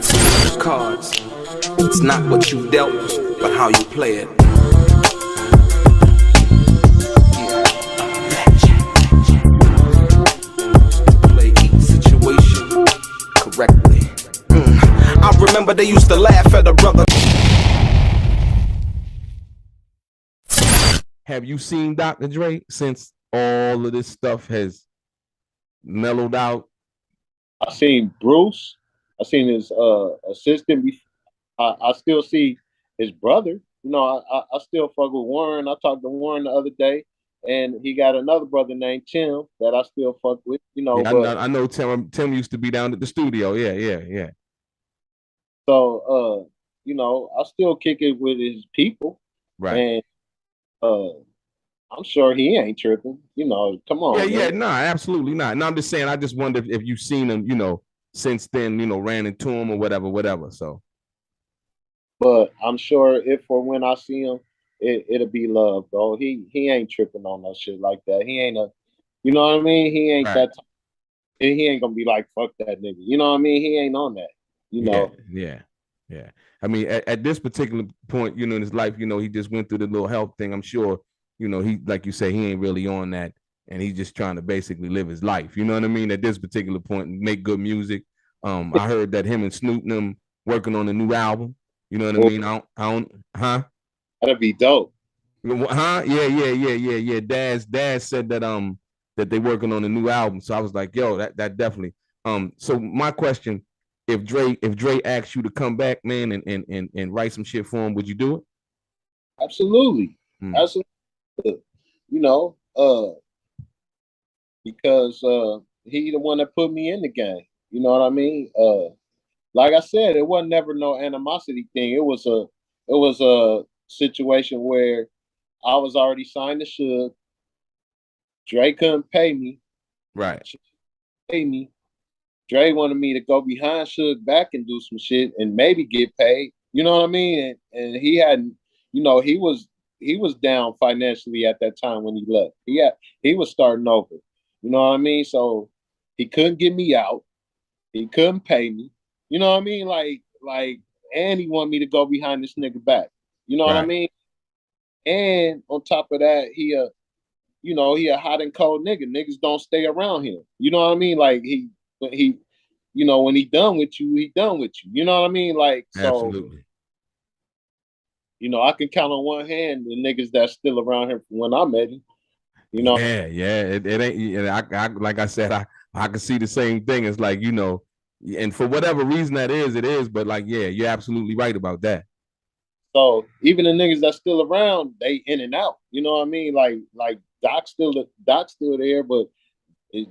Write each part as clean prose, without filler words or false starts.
like cards. It's not what you dealt, but how you play it. To play each situation correctly. I remember they used to laugh at a brother. Have you seen Dr. Dre since all of this stuff has mellowed out? I seen Bruce. I seen his assistant. I still see his brother. You know, I still fuck with Warren. I talked to Warren the other day, and he got another brother named Tim that I still fuck with. You know, yeah, but I know Tim. Tim used to be down at the studio. Yeah. so you know, I still kick it with his people, Right. and I'm sure he ain't tripping. You know, come on. Yeah, nah, absolutely not. No, I'm just saying. I just wonder if you've seen him, you know, since then, you know, ran into him or whatever. So, but I'm sure if or when I see him, it'll be love, bro. He ain't tripping on no shit like that. He ain't a, you know what I mean? He ain't right. that. He ain't gonna be like fuck that nigga. You know what I mean? He ain't on that. You know. Yeah. I mean, at this particular point, you know, in his life, you know, he just went through the little health thing. I'm sure, you know, he, like you say, he ain't really on that, and he's just trying to basically live his life. You know what I mean? At this particular point, make good music. I heard that him and Snoop and them working on a new album. You know what I mean? I don't, huh? That'd be dope. Huh? Yeah. Dad said that that they working on a new album. So I was like, yo, that definitely. So my question, if Dre asks you to come back, man, and write some shit for him, would you do it? Absolutely. Absolutely. You know, because he the one that put me in the game. You know what I mean? Like I said, it wasn't never no animosity thing. It was a situation where I was already signed to Suge. Dre couldn't pay me. Right. Pay me. Dre wanted me to go behind Suge back and do some shit and maybe get paid. You know what I mean? And he hadn't, you know, he was down financially at that time when he left. He was starting over. You know what I mean? So he couldn't get me out. He couldn't pay me. You know what I mean? Like, and he wanted me to go behind this nigga back. You know what I mean? And on top of that, he a hot and cold nigga. Niggas don't stay around him. You know what I mean? Like he, you know, when he done with you, he done with you. You know what I mean? Like, so, absolutely. You know, I can count on one hand the niggas that's still around here from when I met him. You know? Yeah. It ain't. I like I said, I can see the same thing. It's like, you know, and for whatever reason that is, it is. But like, yeah, you're absolutely right about that. So even the niggas that's still around, they in and out. You know what I mean? Like Doc's still there, but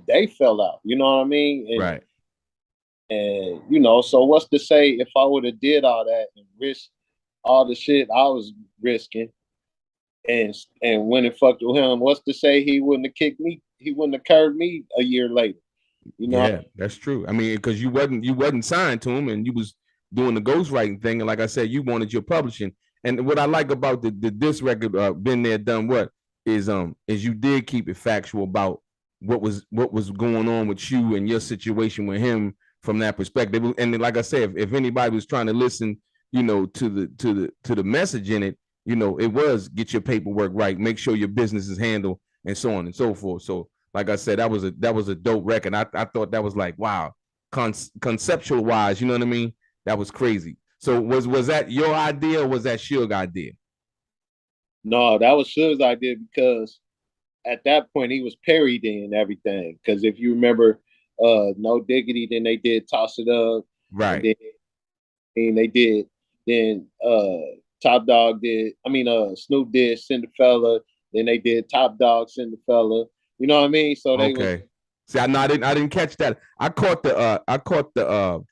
they fell out. You know what I mean? And, right. And you know, so what's to say if I would have did all that and risked all the shit I was risking and went and fucked with him? What's to say he wouldn't have kicked me? He wouldn't have curved me a year later. You know? Yeah, that's true. I mean, because you wasn't signed to him, and you was doing the ghostwriting thing, and like I said, you wanted your publishing. And what I like about the this record, been there, done what, is you did keep it factual about what was going on with you and your situation with him from that perspective. And then, like I said, if anybody was trying to listen, you know, to the message in it, you know, it was get your paperwork right, make sure your business is handled, and so on and so forth. So, like I said, that was a dope record. I thought that was like, wow, conceptual wise, you know what I mean? That was crazy. So was that your idea or was that Suge's idea? No, that was Suge's idea because at that point he was parodying everything. Because if you remember, No Diggity, then they did Toss It Up, right? And they did. Then Top Dog did. I mean, Snoop did Cinderfella. Then they did Top Dog Cinderfella. You know what I mean? So they okay. See, I didn't catch that. I caught the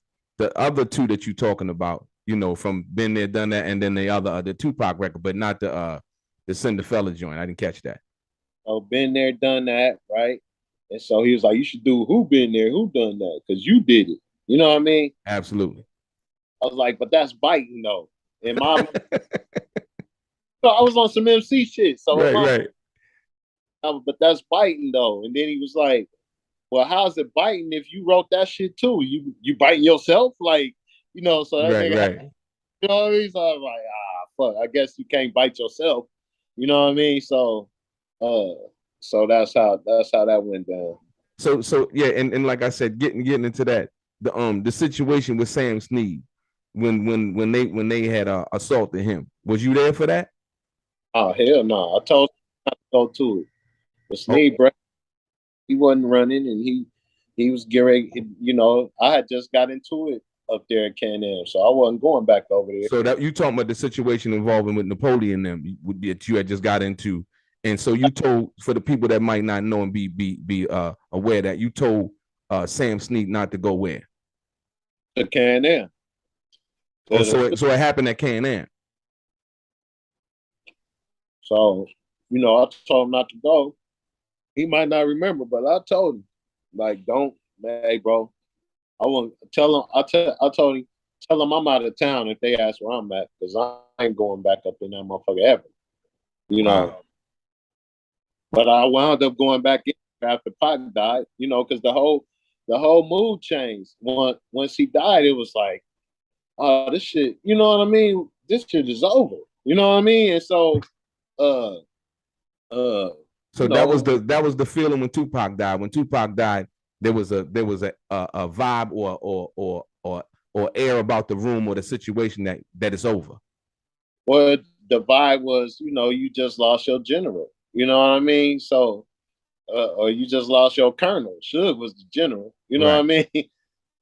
other two that you're talking about. You know, from Been There, Done That, and then the Tupac record, but not the Cinderfella joint. I didn't catch that. Oh, Been There, Done That, right? And so he was like, "You should do Who Been There, Who Done That, because you did it." You know what I mean? Absolutely. I was like, "But that's biting though." And my, so I was on some MC shit. So right. But that's biting though. And then he was like, "Well, how's it biting if you wrote that shit too? You biting yourself? Like, you know, so that Right, nigga had, right. you know what I mean? So I was like, fuck, I guess you can't bite yourself. You know what I mean? So that's how that went down. So yeah, and like I said, getting into that, the situation with Sam Snead when they had assaulted him. Was you there for that? Oh hell no. I told him not to go to it. But Oh, Snead, bro, he wasn't running and he was getting, you know, I had just got into it up there at Can-Am, so I wasn't going back over there. so that you talking about the situation involving with Napoleon them that you had just got into, and so you told, for the people that might not know and be aware, that you told Sam Snead not to go where. To Can-Am. Oh, so it happened at Can-Am. So, you know, I told him not to go. He might not remember, but I told him, like, don't, hey, bro. I won't tell him. I told him, tell him I'm out of town if they ask where I'm at, because I ain't going back up in that motherfucker ever. You know. Wow. But I wound up going back in after Pac died. You know, because the whole mood changed. Once he died, it was like, oh, this shit. You know what I mean? This shit is over. You know what I mean? And so, uh, So you know, that was the feeling when Tupac died. When Tupac died, there was a vibe or air about the room or the situation that it's over. well, the vibe was, you know, you just lost your general. You know what I mean? So, or you just lost your colonel. Suge was the general. You know what I Right. mean?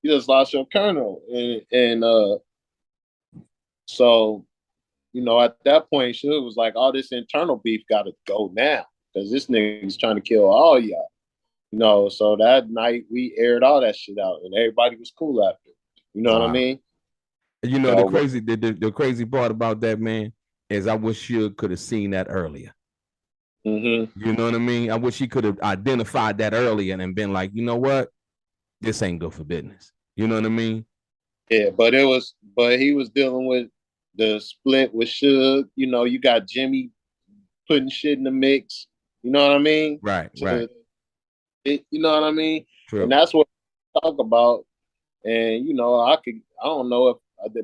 You just lost your colonel, and so, you know, at that point, Suge was like, all this internal beef got to go now because this nigga's trying to kill all y'all. You know, so that night we aired all that shit out, and everybody was cool after. You know what I Wow. mean? You know, So, the crazy part about that, man, is I wish Suge could have seen that earlier. mm-hmm. You know what I mean? I wish he could have identified that earlier and been like, you know what, this ain't good for business. You know what I mean? Yeah, but he was dealing with the split with Suge. You know, you got Jimmy putting shit in the mix. You know what I mean? Right, right. You know what I mean? And True. that's what I talk about. And you know, I don't know if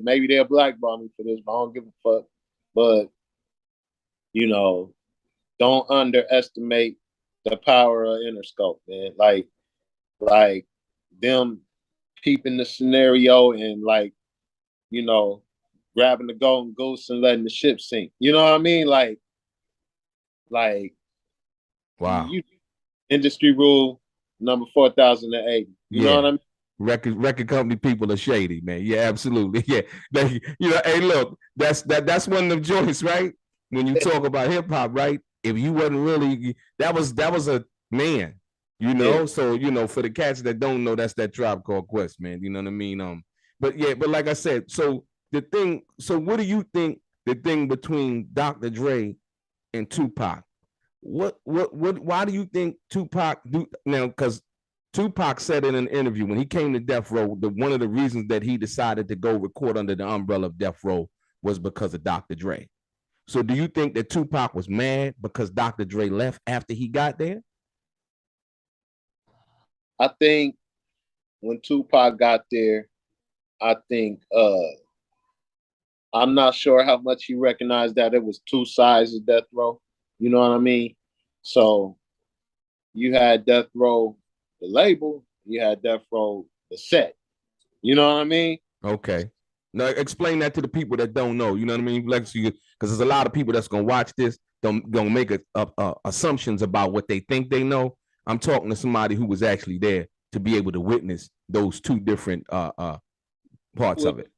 maybe they'll blackball me for this, but I don't give a fuck. But you know, don't underestimate the power of Interscope, man. Like them peeping the scenario and like, you know, grabbing the golden goose and letting the ship sink. You know what I mean? Like Wow. you industry rule number 4080. You know what Yeah. I mean? Record company people are shady, man. Yeah, absolutely. Yeah. You know, hey, look, that's one of the joints, right? When you talk about hip hop, right? If you wasn't really, that was a man, you Yeah. know. So, you know, for the cats that don't know, that's that Tribe Called Quest, man. You know what I mean? But yeah, but like I said, so what do you think the thing between Dr. Dre and Tupac? Why do you think Tupac do now? Because Tupac said in an interview when he came to Death Row that one of the reasons that he decided to go record under the umbrella of Death Row was because of Dr. Dre. So do you think that Tupac was mad because Dr. Dre left after he got there? I think when Tupac got there, I think I'm not sure how much he recognized that it was two sides of Death Row. You know what I mean? So you had Death Row, the label, you had Death Row, the set. You know what I mean? Okay. Now explain that to the people that don't know. You know what I mean? Like, because there's a lot of people that's gonna watch this, gonna make assumptions about what they think they know. I'm talking to somebody who was actually there to be able to witness those two different parts of it.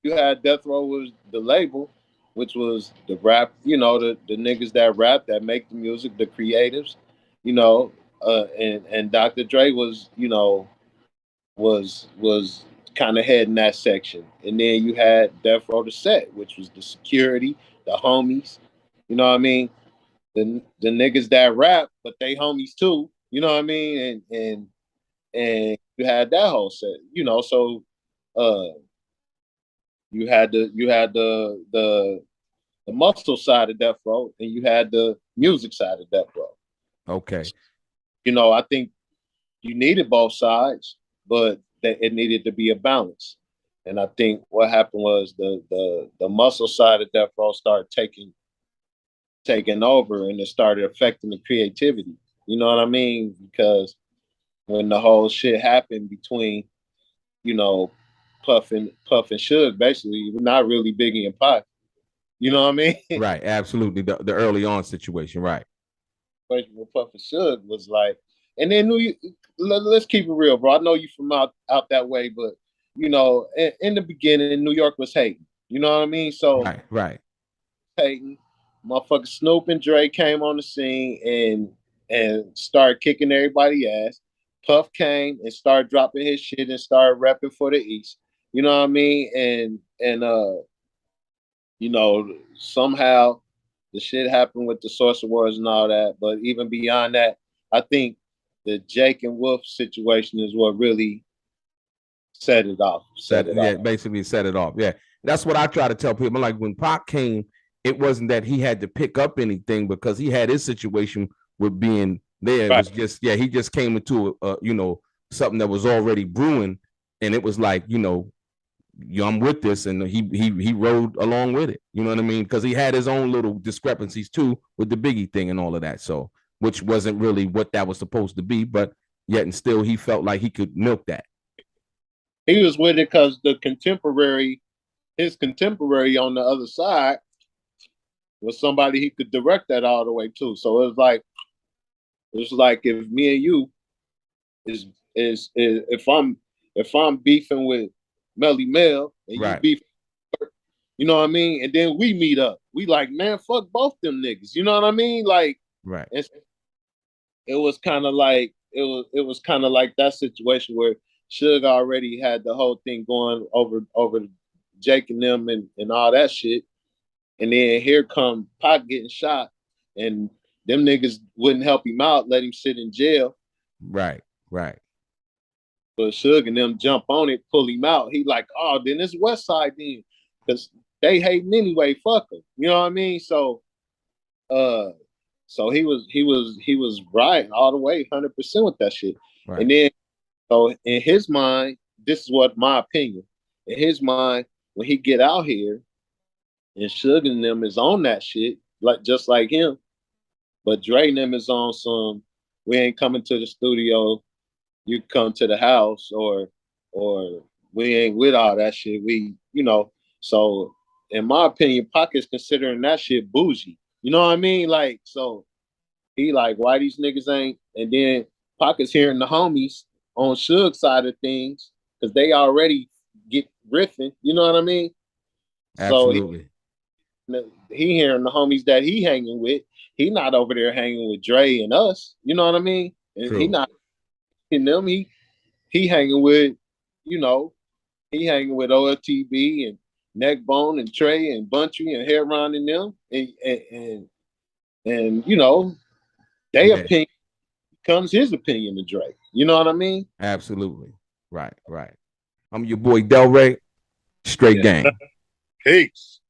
You had Death Row was the label, which was the rap, you know, the niggas that rap, that make the music, the creatives, you know, and Dr. Dre was, you know, was kind of heading that section. And then you had Death Row the set, which was the security, the homies, you know what I mean? The niggas that rap, but they homies too, you know what I mean? And you had that whole set, you know, so uh you had the muscle side of Death Row, and you had the music side of Death Row. Okay. You know, I think you needed both sides, but that it needed to be a balance. And I think what happened was the muscle side of Death Row started taking over, and it started affecting the creativity. You know what I mean? Because when the whole shit happened between, you know, Puff and Suge, basically, not really Biggie and Pac. You know what I mean? Right, absolutely. The early on situation, right? With Puff and Suge was like, and then let's keep it real, bro. I know you from out that way, but you know, in the beginning, New York was hating. You know what I mean? So Right. hating, motherfucker Snoop and Dre came on the scene and started kicking everybody ass. Puff came and started dropping his shit and started rapping for the East. You know what I mean? And you know, somehow the shit happened with the Source Awards and all that. But even beyond that, I think the Jake and Wolf situation is what really set it off. Basically set it off. Yeah. That's what I try to tell people. Like when Pac came, it wasn't that he had to pick up anything because he had his situation with being there. It was just, he just came into you know, something that was already brewing, and it was like, you know, I'm with this, and he rode along with it. You know what I mean? Because he had his own little discrepancies too with the Biggie thing and all of that. So, which wasn't really what that was supposed to be, but yet and still he felt like he could milk that. He was with it because his contemporary on the other side was somebody he could direct that all the way to. So it was like if me and you is if I'm beefing with Melly Mel and you beef, you know what I mean? And then we meet up. We like, man, fuck both them niggas. You know what I mean? Like, it was kind of like it was kind of like that situation where Suge already had the whole thing going over Jake and them and all that shit. And then here come Pac getting shot, and them niggas wouldn't help him out, let him sit in jail. Right. But Suge and them jump on it, pull him out. He like, oh, then it's West Side then, because they hating anyway. Fuck them. You know what I mean? So he was right all the way, 100% with that shit. Right. And then, so in his mind, this is what my opinion. In his mind, when he get out here, and Suge and them is on that shit, like just like him, but Dre and them is on some. We ain't coming to the studio. You come to the house, or we ain't with all that shit. We, you know. So in my opinion, Pac is considering that shit bougie. You know what I mean? Like, so he like, why these niggas ain't? And then Pac is hearing the homies on Suge's side of things because they already get riffing. You know what I mean? Absolutely. So he hearing the homies that he hanging with. He not over there hanging with Dre and us. You know what I mean? And True. He not in them. He hanging with, you know, he hanging with OLTB and Neckbone and Trey and Buntry and Heron and them. And you know, their opinion becomes his opinion of Dre. You know what I mean? Absolutely. Right. I'm your boy DELRAY. Straight gang. Peace.